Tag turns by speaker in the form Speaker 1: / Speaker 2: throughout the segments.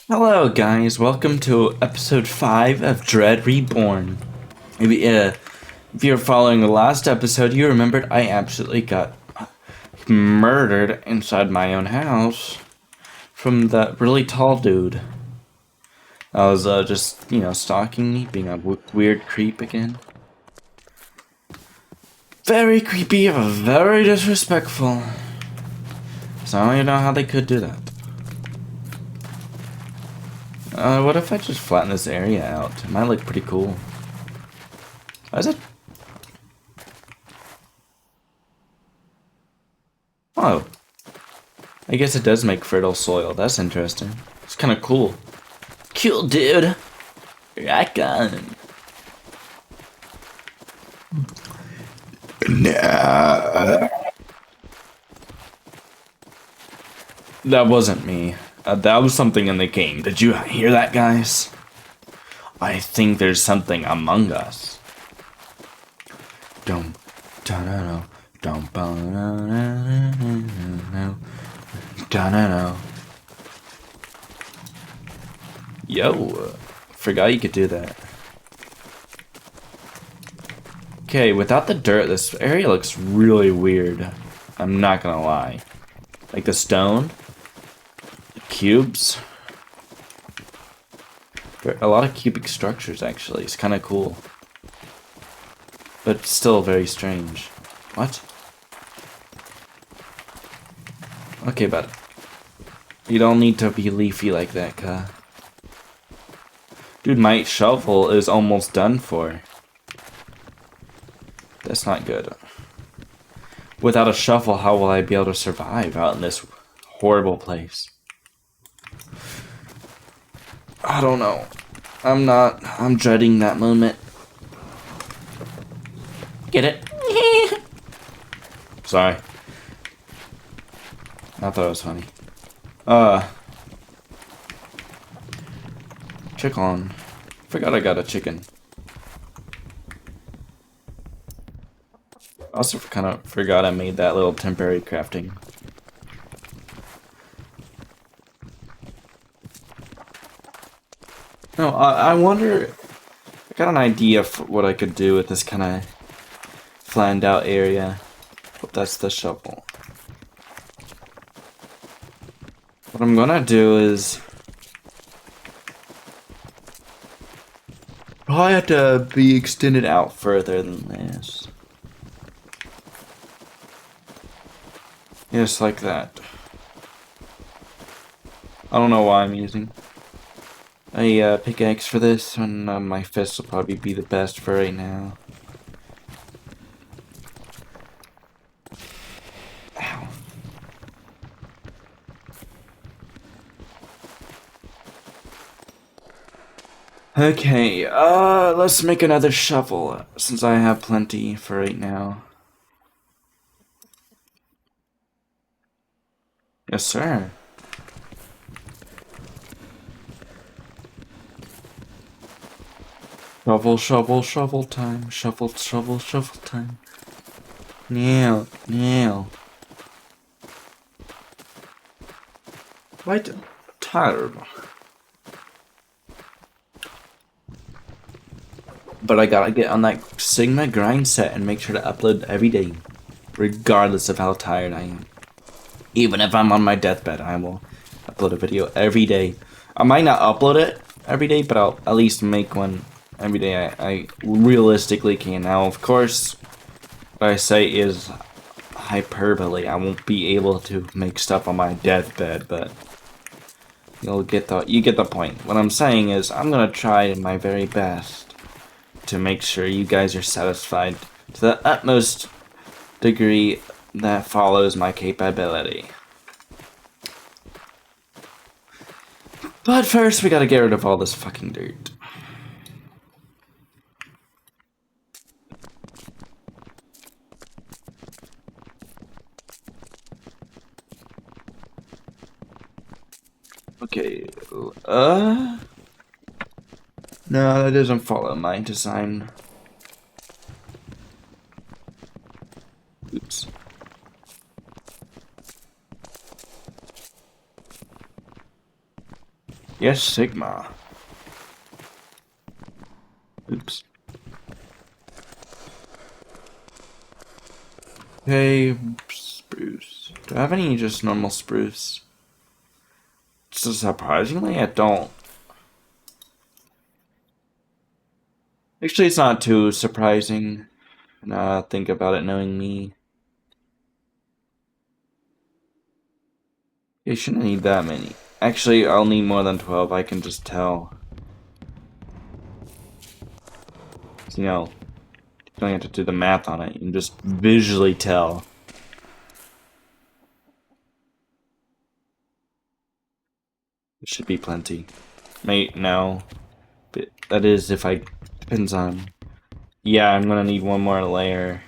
Speaker 1: Hello, guys. Welcome to episode 5 of Dread Reborn. If you're following the last episode, you remembered I absolutely got murdered inside my own house from that really tall dude. I was just, stalking me, being a weird creep again. Very creepy, very disrespectful. So I don't even know how they could do that. What if I just flatten this area out? It might look pretty cool. Why is it? Oh. I guess it does make fertile soil. That's interesting. It's kind of cool. Cool, dude. Rock on. Nah. That wasn't me. That was something in the game. Did you hear that, guys? I think there's something among us. Dum, da-da-do, dum, ba-da-da-da-da-da, da-da-do. Yo, forgot you could do that. Okay, without the dirt, this area looks really weird. I'm not gonna lie. Like the stone, the cubes. There are a lot of cubic structures, actually. It's kind of cool. But still very strange. What? Okay, but you don't need to be leafy like that, cuh. Dude, my shovel is almost done for. That's not good. Without a shovel, how will I be able to survive out in this horrible place? I don't know. I'm dreading that moment. Get it? Sorry. I thought it was funny. Chicken. Forgot I got a chicken. Also kind of forgot I made that little temporary crafting. No, I wonder. I got an idea for what I could do with this kind of flattened out area. But that's the shovel. What I'm gonna do is probably have to be extended out further than this. Just like that. I don't know why I'm using a pickaxe for this, and my fist will probably be the best for right now. Ow. Okay, let's make another shovel, since I have plenty for right now. Yes, sir. Shovel, shovel, shovel time. Shovel, shovel, shovel time. Nail, nail. Quite tired. But I gotta get on that Sigma grind set and make sure to upload every day, regardless of how tired I am. Even if I'm on my deathbed, I will upload a video every day. I might not upload it every day, but I'll at least make one every day I realistically can. Now, of course, what I say is hyperbole. I won't be able to make stuff on my deathbed, but you get the point. What I'm saying is I'm gonna try my very best to make sure you guys are satisfied to the utmost degree that follows my capability. But first, we gotta get rid of all this fucking dirt. Okay, no, that doesn't follow my design. Oops. Yes, Sigma. Oops. Hey, spruce. Do I have any just normal spruce? So surprisingly, I don't. Actually, it's not too surprising. Think about it knowing me. You shouldn't need that many. Actually, I'll need more than 12, I can just tell. You know, you don't have to do the math on it, you can just visually tell. It should be plenty. Mate, no. But that is if I... Depends on... Yeah, I'm gonna need one more layer.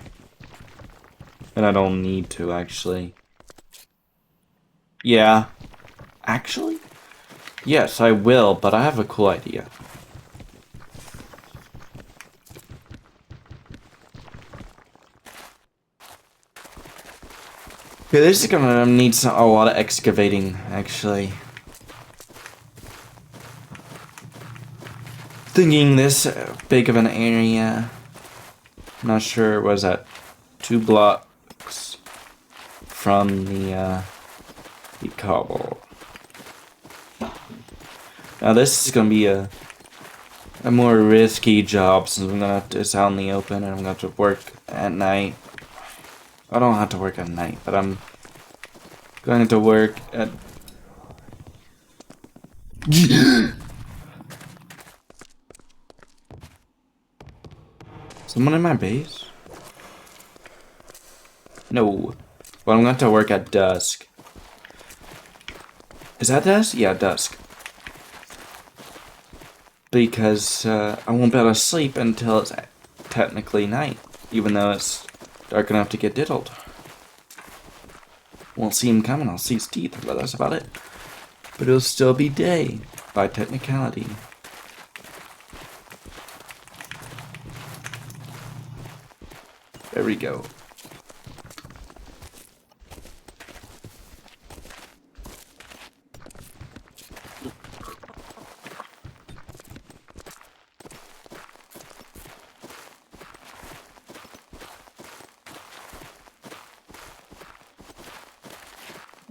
Speaker 1: And I don't need to, actually. Yeah. Actually? Yes, I will, but I have a cool idea. Okay, this is gonna need a lot of excavating, actually. Thinking this big of an area. I'm not sure, was that 2 blocks from the cobble. Now this is gonna be a more risky job since I'm gonna have to, it's out in the open and I'm gonna have to work at night. I don't have to work at night, but I'm going to work at... Someone in my base? No. But I'm going to have to work at dusk. Is that dusk? Yeah, dusk. Because I won't be able to sleep until it's technically night, even though it's dark enough to get diddled. Won't see him coming, I'll see his teeth, but that's about it. But it'll still be day, by technicality. There we go.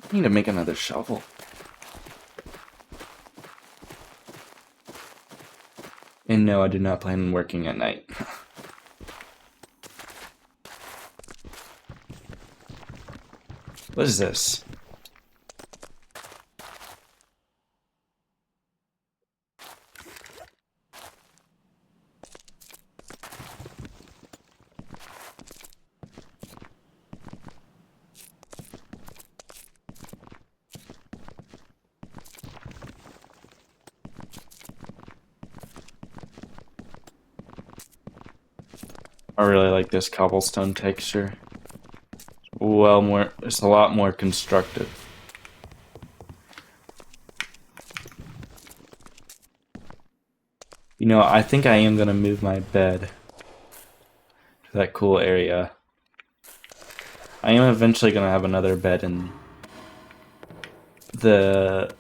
Speaker 1: I need to make another shovel. And no, I do not plan on working at night. What is this? I really like this cobblestone texture. Well, it's a lot more constructive. You know, I think I am gonna move my bed to that cool area. I am eventually gonna have another bed in the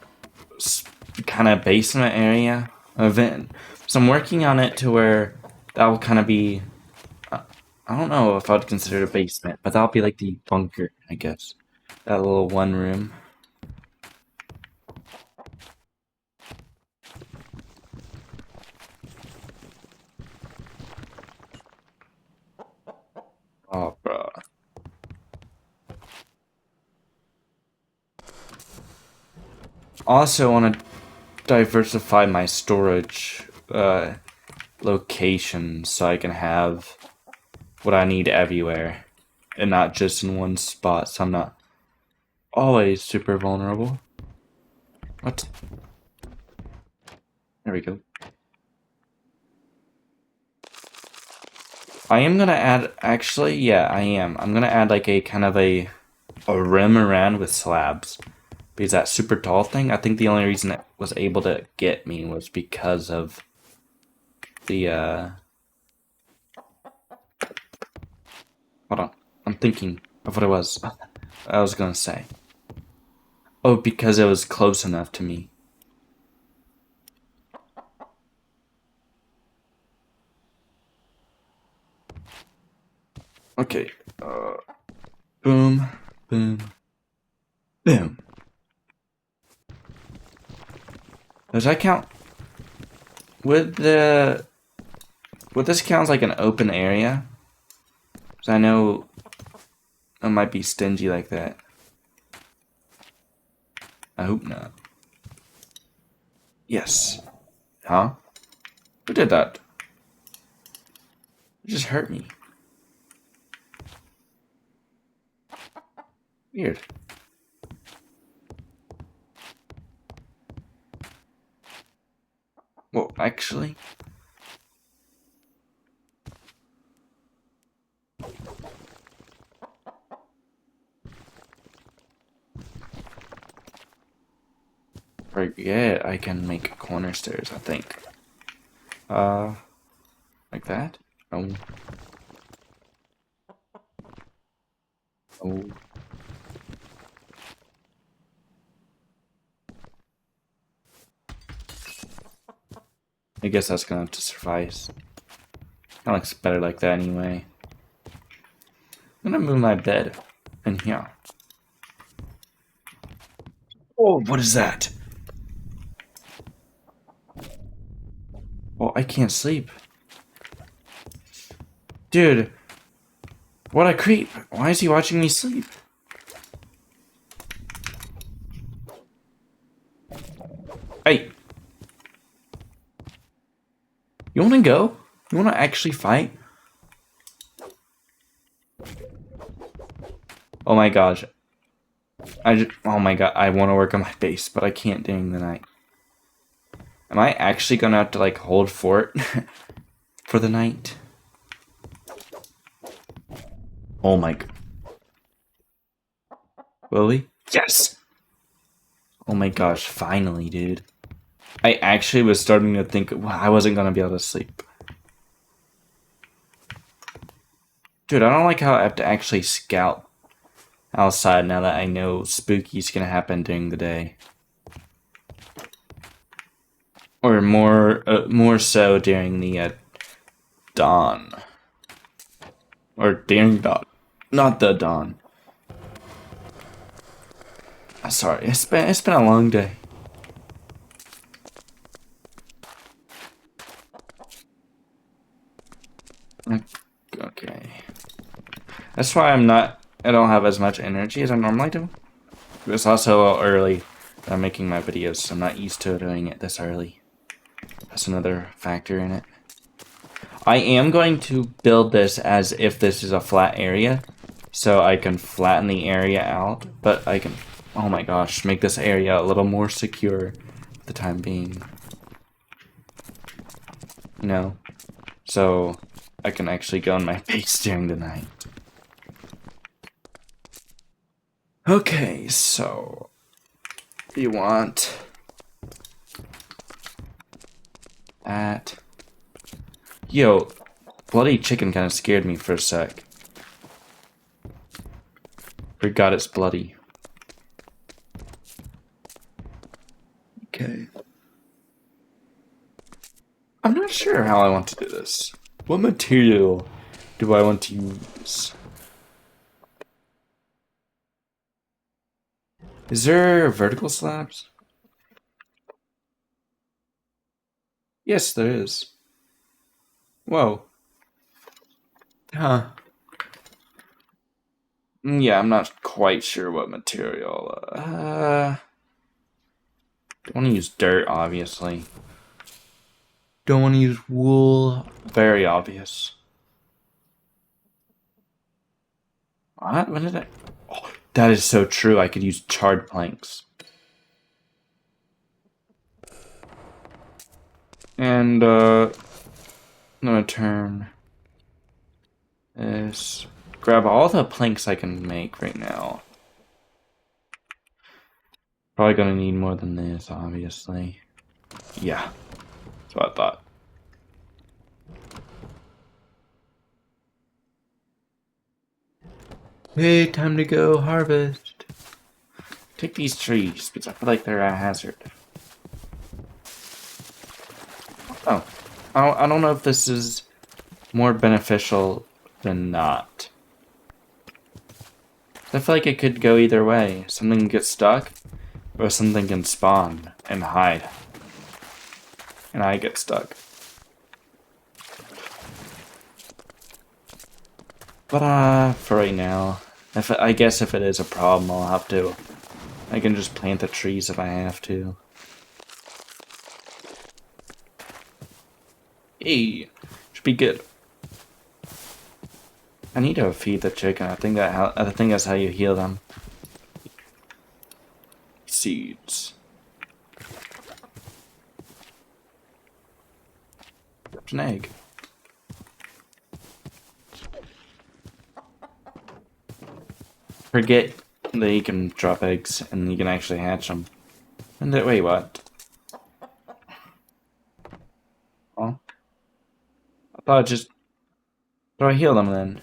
Speaker 1: kind of basement area event. So I'm working on it to where that will kind of be... I don't know if I'd consider it a basement, but that'll be like the bunker, I guess. That little one room. Oh, bro. Also want to diversify my storage locations so I can have what I need everywhere and not just in one spot, so I'm not always super vulnerable. What? There we go. I am gonna add, actually, yeah, I am. I'm gonna add like a kind of a rim around with slabs. Because that super tall thing, I think the only reason it was able to get me was because of the, hold on. I'm thinking of what it was. I was gonna say. Oh, because it was close enough to me. Okay. Boom, boom, boom. Does that count? Would this count as like an open area? Because I know I might be stingy like that. I hope not. Yes. Huh? Who did that? It just hurt me. Weird. Well, actually. Forget I can make corner stairs, I think. Like that? Oh. Oh. I guess that's gonna have to suffice. Kinda looks better like that anyway. I'm gonna move my bed in here. Oh, what is that? Oh, I can't sleep. Dude, what a creep. Why is he watching me sleep? Hey. You wanna go? You wanna actually fight? Oh my gosh. Oh my god, I wanna work on my base, but I can't during the night. Am I actually gonna have to like hold fort for the night? Oh my god. Will we? Yes! Oh my gosh, finally, dude. I actually was starting to think I wasn't gonna be able to sleep. Dude, I don't like how I have to actually scout outside now that I know spooky's gonna happen during the day. Or more so during the dawn. Or during dawn. Not the dawn. Sorry, it's been a long day. Okay. That's why I don't have as much energy as I normally do. It's also a little early that I'm making my videos, so I'm not used to doing it this early. That's another factor in it. I am going to build this as if this is a flat area, so I can flatten the area out, but I can, oh my gosh, make this area a little more secure for the time being. You know, so I can actually go on my base during the night. Okay, so you want that. Yo, bloody chicken kind of scared me for a sec. Forgot it's bloody. Okay. I'm not sure how I want to do this. What material do I want to use? Is there vertical slabs? Yes, there is. Whoa. Huh. Yeah, I'm not quite sure what material. Don't want to use dirt, obviously. Don't want to use wool. Very obvious. What? What did I? Oh, that is so true. I could use charred planks. And, I'm gonna turn this. Grab all the planks I can make right now. Probably gonna need more than this, obviously. Yeah, that's what I thought. Hey, time to go harvest. Take these trees, because I feel like they're a hazard. Oh, I don't know if this is more beneficial than not. I feel like it could go either way. Something can get stuck, or something can spawn and hide. And I get stuck. But for right now, I guess if it is a problem, I'll have to. I can just plant the trees if I have to. Hey, should be good. I need to feed the chicken. I think that's how you heal them. Seeds. There's an egg. Forget that you can drop eggs and you can actually hatch them. And wait, what? Oh, I thought it just. Do I heal them then?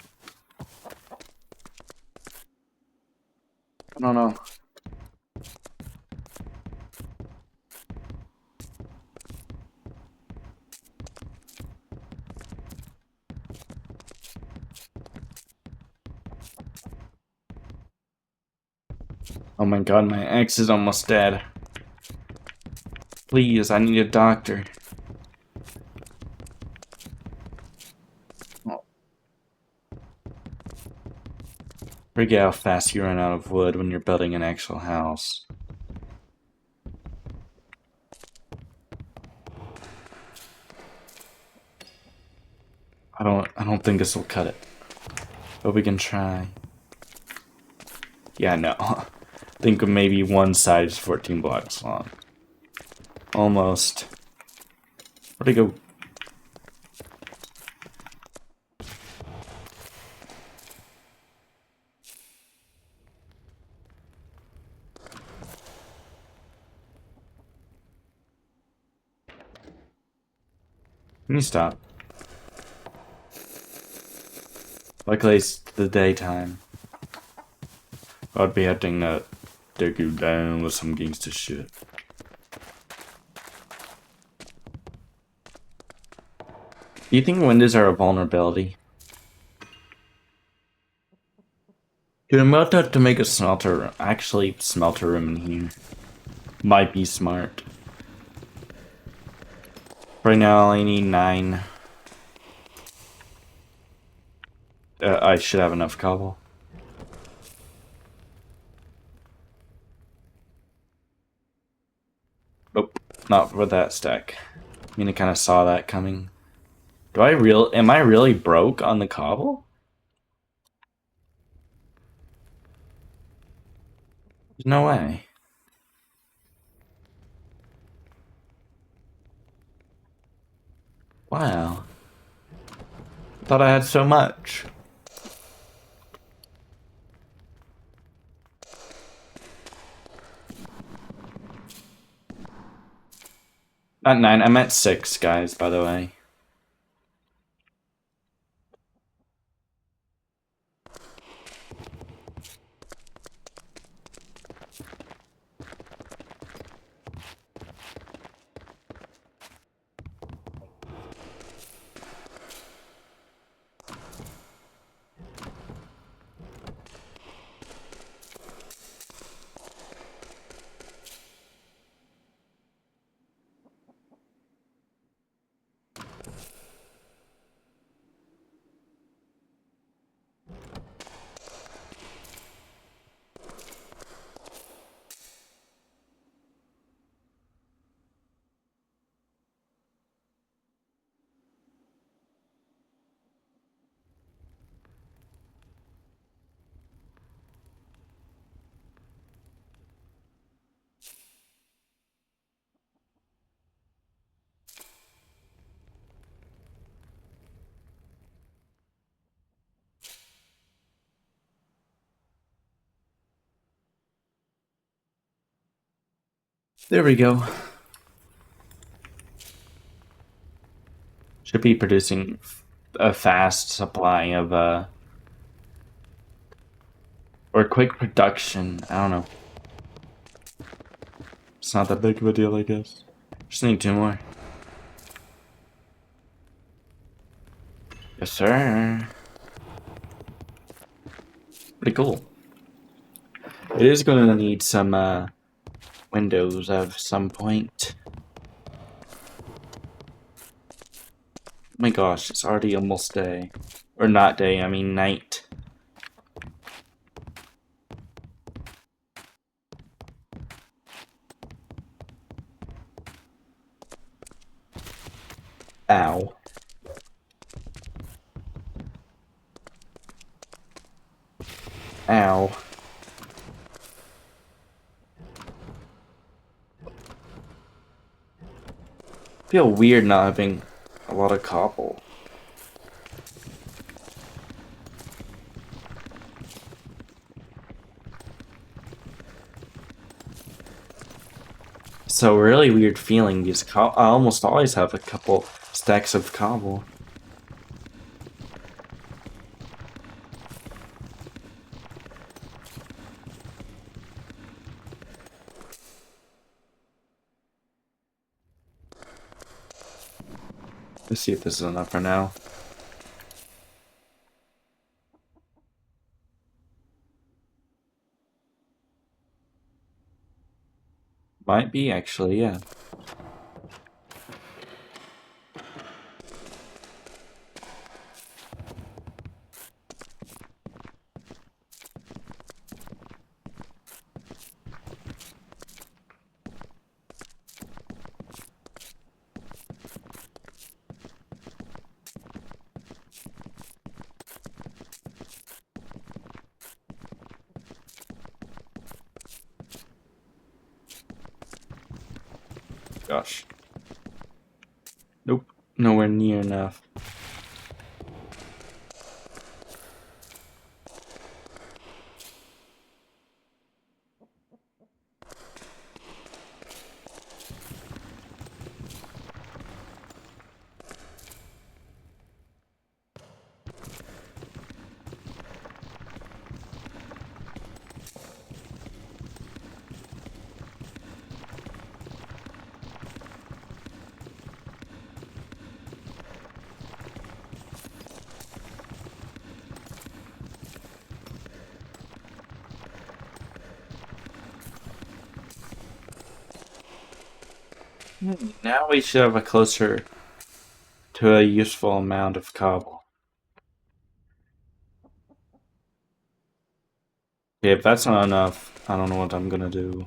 Speaker 1: I don't know. Oh my god, my ex is almost dead. Please, I need a doctor. Oh. Forget how fast you run out of wood when you're building an actual house. I don't think this will cut it. But we can try. Yeah, no. I think maybe one side is 14 blocks long. Almost. Where'd it go? Can you stop? Luckily it's the daytime. I'd be having to take you down with some gangster shit. Do you think windows are a vulnerability? Dude, I'm about to make a smelter room in here. Might be smart. Right now I need 9. I should have enough cobble. Nope, not with that stack. I mean, I kind of saw that coming. Am I really broke on the cobble? There's no way. Wow. Thought I had so much. Not 9, I'm at 6, guys, by the way. There we go. Should be producing a fast supply of, or quick production. I don't know. It's not that big of a deal, I guess. Just need 2 more. Yes, sir. Pretty cool. It is going to need some windows at some point. Oh my gosh, it's already almost day. Or not day, I mean night. Ow. Ow. I feel weird not having a lot of cobble. So really weird feeling because I almost always have a couple stacks of cobble. Let's see if this is enough for now. Might be actually, yeah. Gosh. Nope. Nowhere near enough. Now we should have a closer to a useful amount of cobble. Okay, if that's not enough, I don't know what I'm gonna do.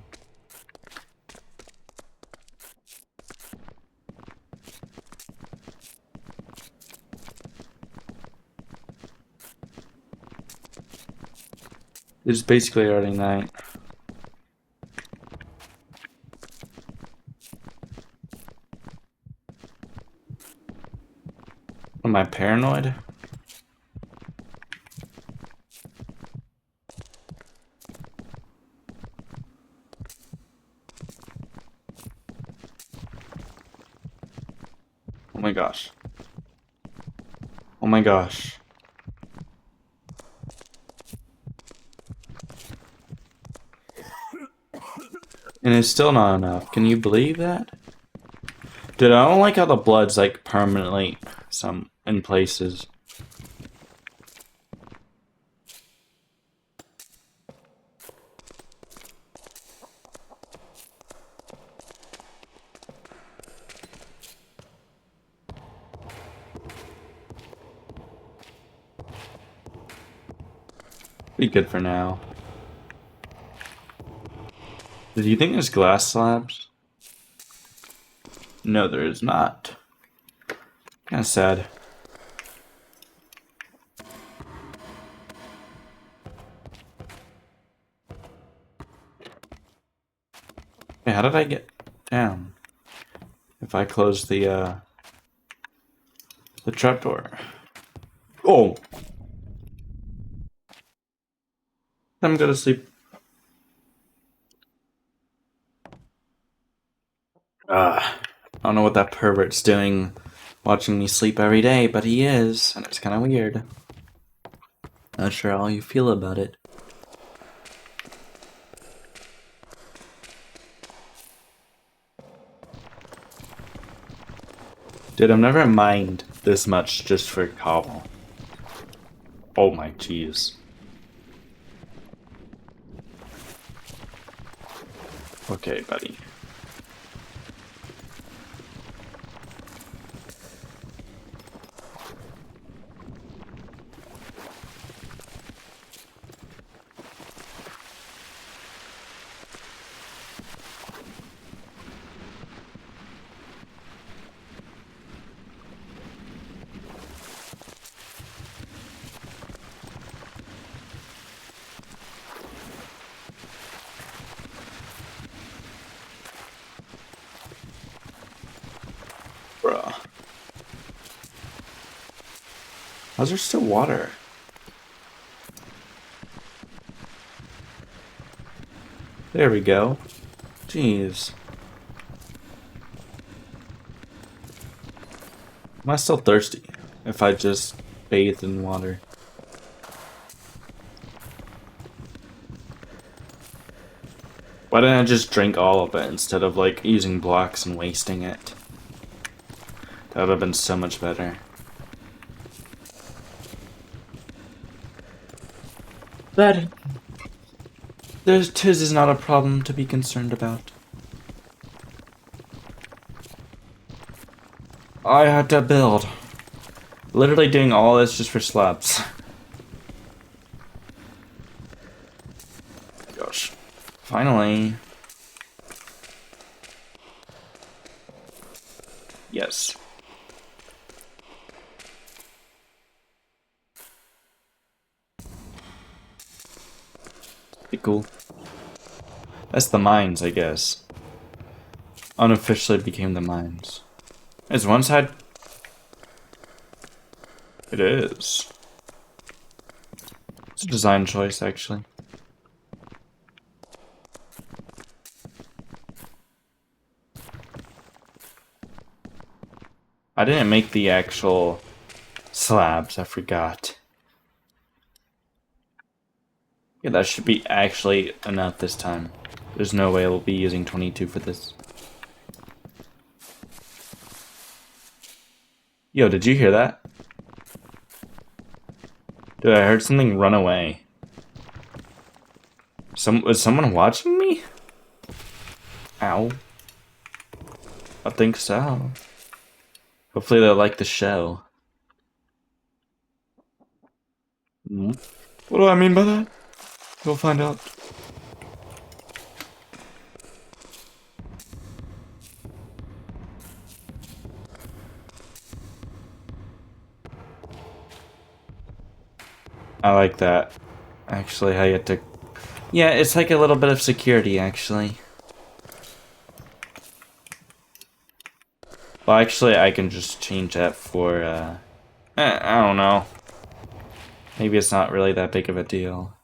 Speaker 1: It's basically already night. Am I paranoid? Oh my gosh. Oh my gosh. And it's still not enough. Can you believe that? Dude, I don't like how the blood's like permanently some in places. Be good for now. Do you think there's glass slabs? No, there is not. Kinda sad. Hey, how did I get down? If I close the trapdoor. Oh! I'm gonna sleep. I don't know what that pervert's doing watching me sleep every day, but he is, and it's kinda weird. Not sure how you feel about it. Dude, I've never mined this much just for cobble. Oh my jeez. Okay, buddy. Bruh. How's there still water? There we go. Jeez. Am I still thirsty if I just bathed in water? Why didn't I just drink all of it instead of like using blocks and wasting it? That would have been so much better. But tis is not a problem to be concerned about. I had to build. Literally doing all this just for slabs. Gosh. Finally. Yes. Be cool. That's the mines, I guess. Unofficially became the mines. Is one side? It is. It's a design choice, actually. I didn't make the actual slabs, I forgot. Yeah, that should be actually enough this time. There's no way we'll be using 22 for this. Yo, did you hear that? Dude, I heard something run away. Was someone watching me? Ow. I think so. Hopefully they'll like the show. What do I mean by that? We'll find out. I like that. Actually, how you have to... Yeah, it's like a little bit of security, actually. Well, actually, I can just change that for, I don't know. Maybe it's not really that big of a deal.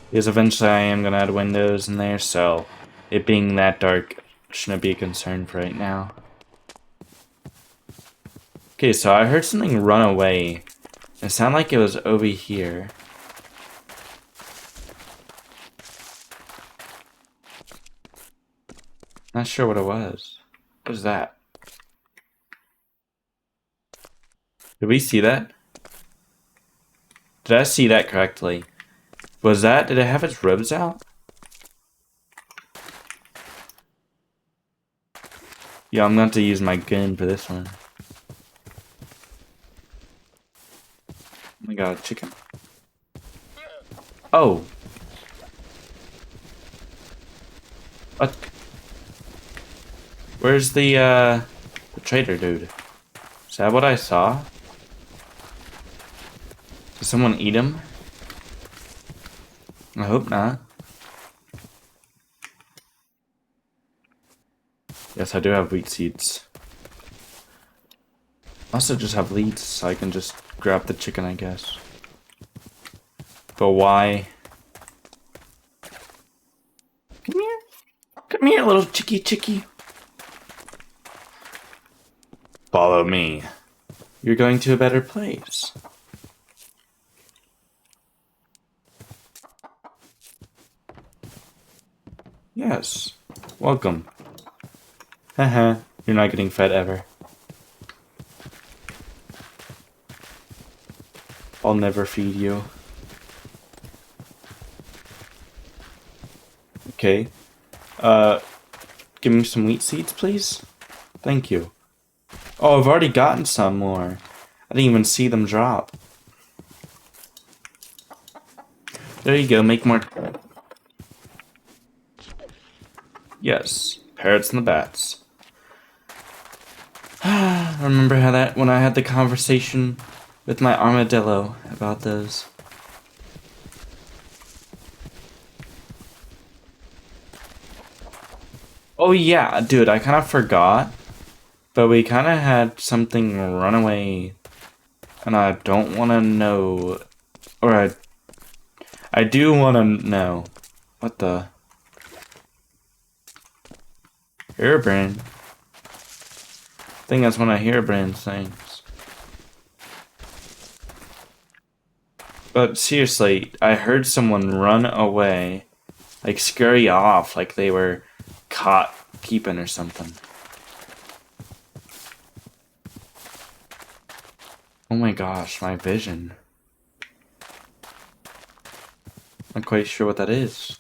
Speaker 1: Because eventually I am going to add windows in there, so it being that dark shouldn't be a concern for right now. Okay, so I heard something run away. It sounded like it was over here. Not sure what it was. What was that? Did we see that? Did I see that correctly? Was that? Did it have its ribs out? Yeah, I'm going to use my gun for this one. Oh my god, chicken. Oh. What? Where's the trader dude? Is that what I saw? Did someone eat him? I hope not. Yes, I do have wheat seeds. I also just have leads, so I can just grab the chicken, I guess. But why? Come here. Come here, little chickie. Follow me. You're going to a better place. Yes. Welcome. Haha, you're not getting fed ever. I'll never feed you. Okay. Give me some wheat seeds, please. Thank you. Oh, I've already gotten some more. I didn't even see them drop. There you go, make more. Yes, parrots and the bats. I remember how that when I had the conversation with my armadillo about those. Oh yeah, dude, I kind of forgot, but we kind of had something run away, and I don't want to know, or I do want to know. What the? Herobrine. I think that's one of Herobrine's things. But seriously, I heard someone run away, like scurry off, like they were caught peeping or something. Oh my gosh, my vision. I'm not quite sure what that is.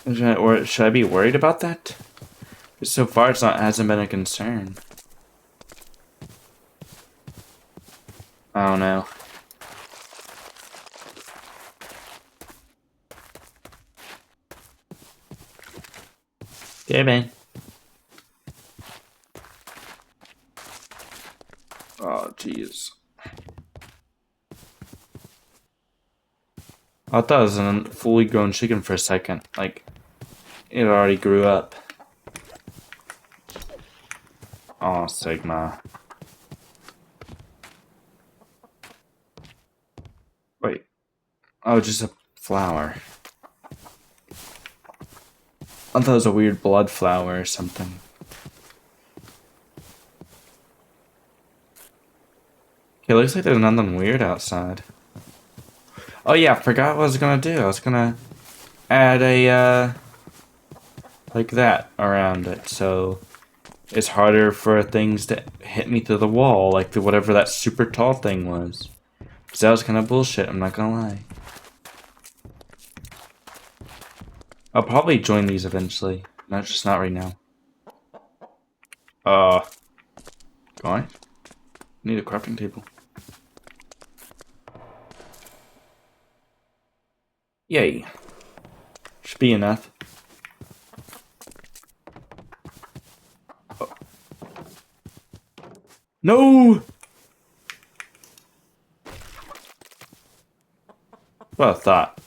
Speaker 1: Or should I be worried about that? Because so far hasn't been a concern. I don't know. Yeah, man. Oh, jeez. I thought it was a fully grown chicken for a second. Like, it already grew up. Oh, Sigma. Wait. Oh, just a flower. I thought it was a weird blood flower or something. Okay, looks like there's nothing weird outside. Oh yeah, I forgot what I was gonna do. I was gonna add a, like that around it, so it's harder for things to hit me through the wall, like whatever that super tall thing was. Because that was kind of bullshit, I'm not gonna lie. I'll probably join these eventually, just not right now. Guys, need a crafting table. Yay. Should be enough. Oh. No! What a thought.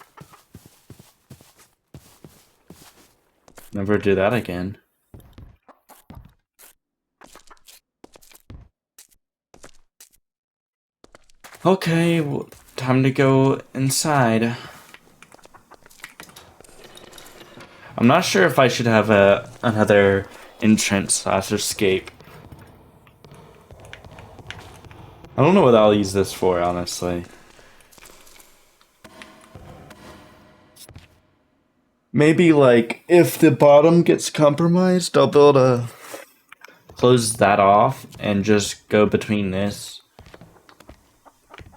Speaker 1: Never do that again. Okay, well, time to go inside. I'm not sure if I should have another entrance / escape. I don't know what I'll use this for, honestly. Maybe, like, if the bottom gets compromised, I'll be able to close that off and just go between this.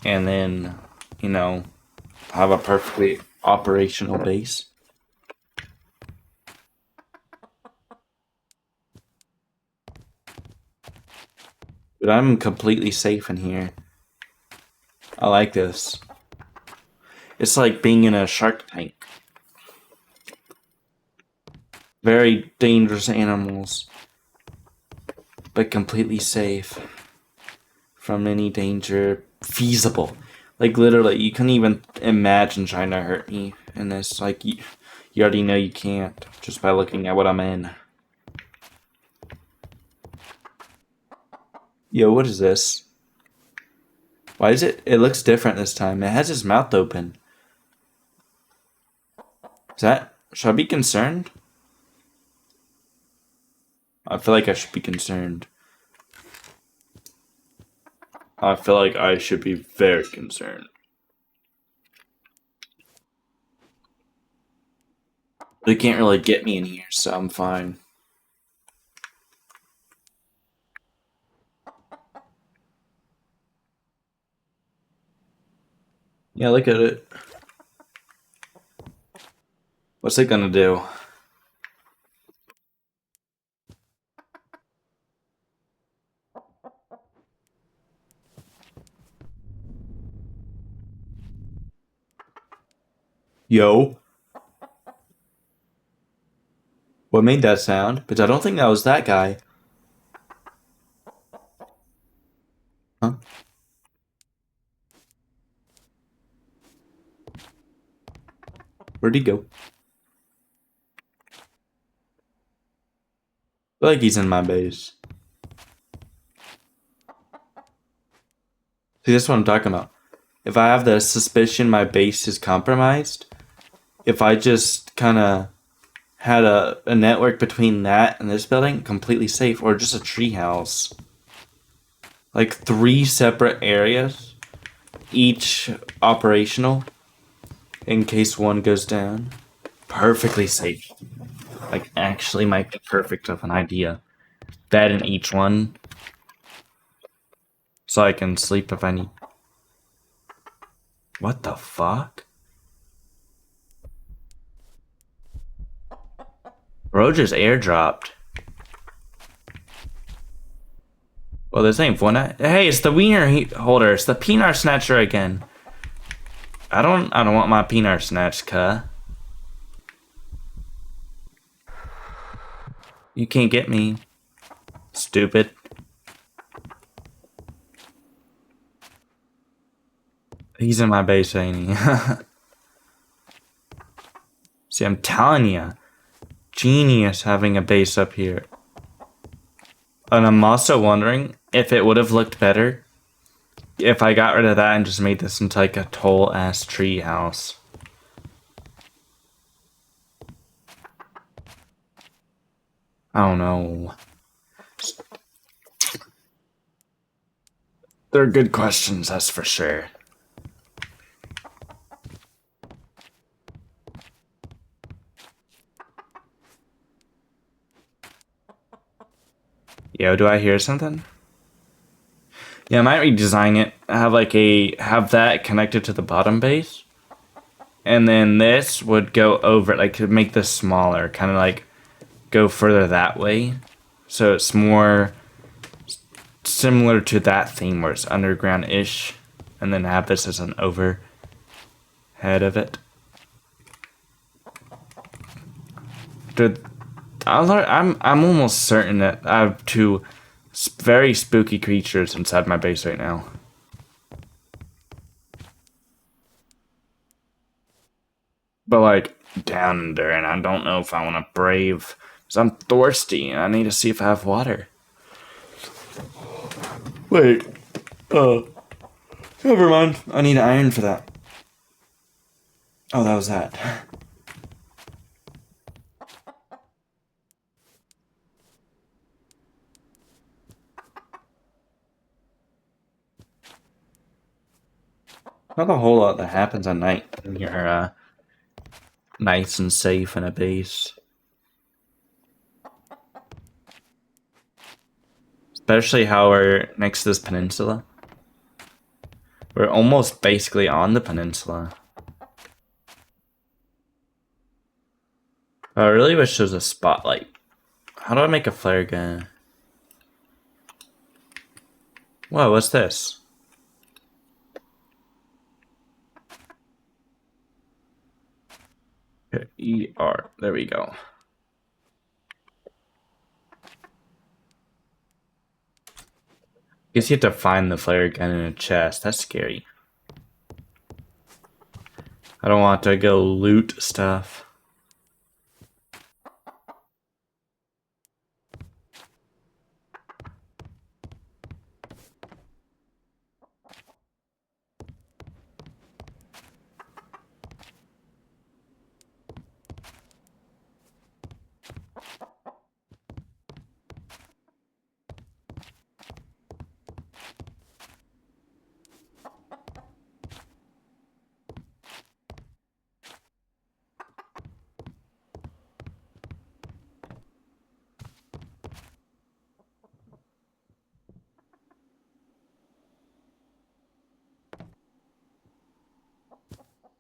Speaker 1: And then, you know, have a perfectly operational base. But I'm completely safe in here. I like this. It's like being in a shark tank. Very dangerous animals, but completely safe from any danger feasible. Like, literally, you couldn't even imagine trying to hurt me in this. Like, you already know you can't just by looking at what I'm in. Yo, what is this? Why is it? It looks different this time. It has its mouth open. Is that? Should I be concerned? I feel like I should be concerned. I feel like I should be very concerned. They can't really get me in here, so I'm fine. Yeah, look at it. What's it gonna do? Yo. What made that sound? But I don't think that was that guy. Huh? Where'd he go? I feel like he's in my base. See, that's what I'm talking about. If I have the suspicion my base is compromised, if I just kind of had a network between that and this building, completely safe, or just a treehouse. Like 3 separate areas, each operational, in case one goes down. Perfectly safe. Like, actually might be perfect of an idea. Bed in each one, so I can sleep if I need. What the fuck? Bro just airdropped. Well, this ain't fun. Hey, it's the wiener holder. It's the peanut snatcher again. I don't want my peanut snatched, cuh. You can't get me. Stupid. He's in my base, ain't he? See, I'm telling you. Genius having a base up here. And I'm also wondering if it would have looked better if I got rid of that and just made this into like a tall ass tree house. I don't know. They're good questions, that's for sure. Yo, do I hear something? Yeah, I might redesign it. Have that connected to the bottom base. And then this would go over, like, to make this smaller, kind of like go further that way. So it's more similar to that theme where it's underground-ish. And then have this as an overhead of it. Dude, I'm almost certain that I have 2 very spooky creatures inside my base right now. But like down under, and I don't know if I want to brave because I'm thirsty and I need to see if I have water. Wait, never mind. I need iron for that. Oh, that was that. Not a whole lot that happens at night when you're nice and safe in a base. Especially how we're next to this peninsula. We're almost basically on the peninsula. I really wish there was a spotlight. How do I make a flare gun? Whoa, what's this? ER. There we go. Guess you have to find the flare gun in a chest. That's scary. I don't want to go loot stuff.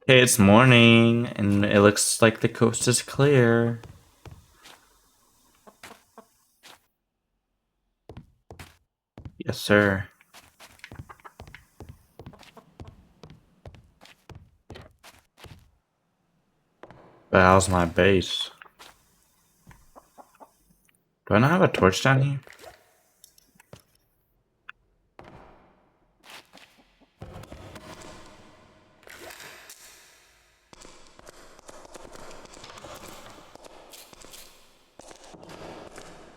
Speaker 1: Okay, it's morning, and it looks like the coast is clear. Yes, sir. But how's my base? Do I not have a torch down here?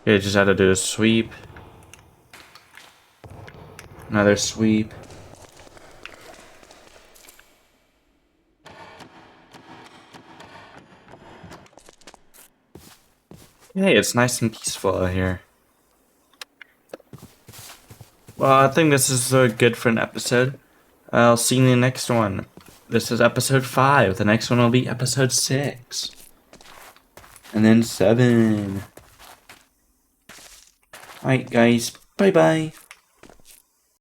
Speaker 1: Okay, just had to do a sweep. Another sweep. Hey, it's nice and peaceful out here. Well, I think this is good for an episode. I'll see you in the next one. This is episode 5. The next one will be episode 6. And then 7. Alright, guys. Bye-bye.